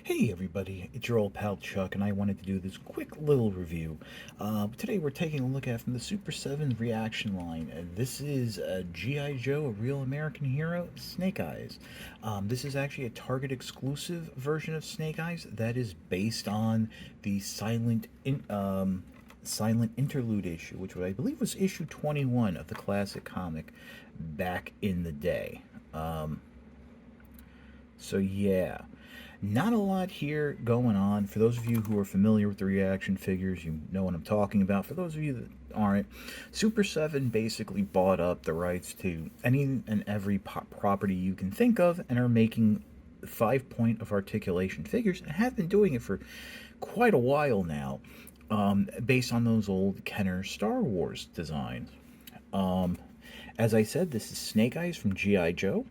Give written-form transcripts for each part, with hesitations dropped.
Hey everybody, it's your old pal Chuck, and I wanted to do this quick little review. Today we're taking a look at from the Super 7 ReAction line. This is G.I. Joe, a real American hero, Snake Eyes. This is actually a Target exclusive version of Snake Eyes that is based on the Silent Interlude issue, which I believe was issue 21 of the classic comic back in the day. So yeah, not a lot here going on. For those of you who are familiar with the ReAction figures, you know what I'm talking about. For those of you that aren't, Super 7 basically bought up the rights to any and every property you can think of and are making 5 point of articulation figures and have been doing it for quite a while now, based on those old Kenner Star Wars designs. Um, as I said, this is Snake Eyes from G.I. Joe.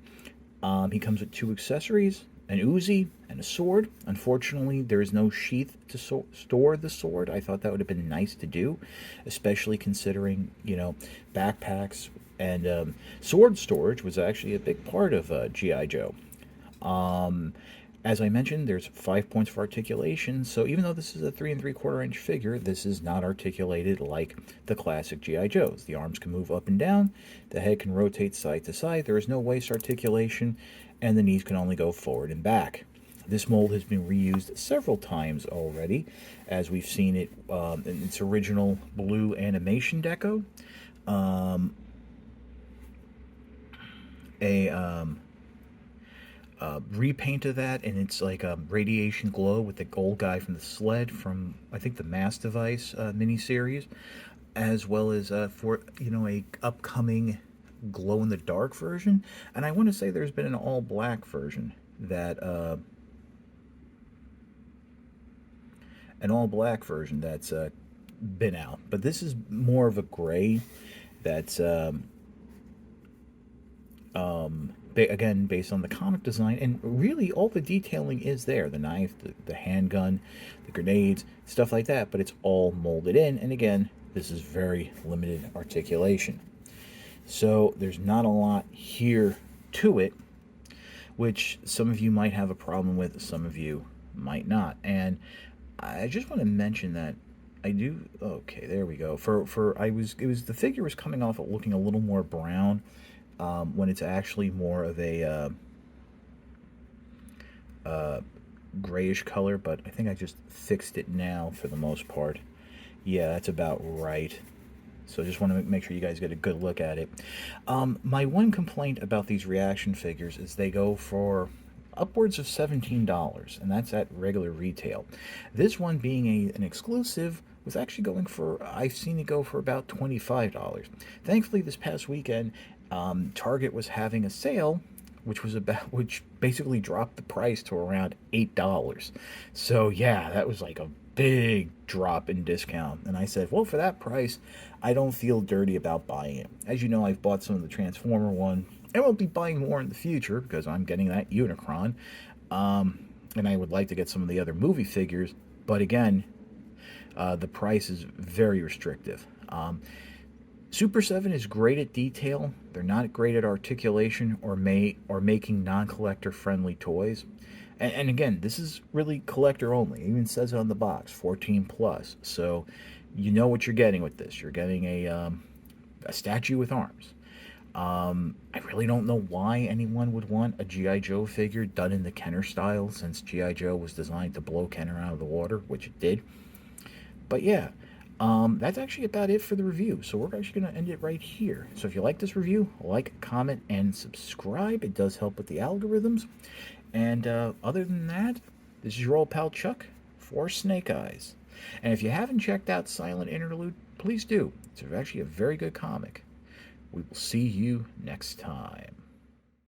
He comes with two accessories, an Uzi and a sword. Unfortunately, there is no sheath to store the sword. I thought that would have been nice to do, especially considering, backpacks and sword storage was actually a big part of G.I. Joe. Um, as I mentioned, there's 5 points for articulation, so even though this is a 3 3/4 inch figure, this is not articulated like the classic G.I. Joes. The arms can move up and down, the head can rotate side to side, there is no waist articulation, and the knees can only go forward and back. This mold has been reused several times already, as we've seen it in its original blue animation deco. Um, a repaint of that, and it's like a radiation glow with the gold guy from the sled from, I think, the Mass Device miniseries, as well as for a upcoming glow in the dark version. And I want to say there's been an all black version that's been out, but this is more of a gray that's again based on the comic design, and really all the detailing is there: the knife, the handgun, the grenades, stuff like that, but it's all molded in. And again, this is very limited articulation, so there's not a lot here to it, which some of you might have a problem with, some of you might not. And I just want to mention that I do. Okay, there we go. The figure was coming off looking a little more brown, when it's actually more of a grayish color, but I think I just fixed it now for the most part. Yeah, that's about right. So just want to make sure you guys get a good look at it. My one complaint about these ReAction figures is they go for upwards of $17, and that's at regular retail. This one, being an exclusive, was actually going for, I've seen it go for about $25. Thankfully, this past weekend, Target was having a sale, which basically dropped the price to around $8. So yeah, that was like a big drop in discount. And I said, well, for that price, I don't feel dirty about buying it. As you know, I've bought some of the Transformer one. I won't be buying more in the future because I'm getting that Unicron. And I would like to get some of the other movie figures. But again, the price is very restrictive. Super 7 is great at detail. They're not great at articulation or making non-collector friendly toys. And again, this is really collector only. It even says it on the box, 14 plus. So you know what you're getting with this. You're getting a statue with arms. I really don't know why anyone would want a G.I. Joe figure done in the Kenner style, since G.I. Joe was designed to blow Kenner out of the water, which it did. But yeah, that's actually about it for the review. So we're actually going to end it right here. So if you like this review, like, comment, and subscribe. It does help with the algorithms. And other than that, this is your old pal Chuck for Snake Eyes. And if you haven't checked out Silent Interlude, please do. It's actually a very good comic. We will see you next time.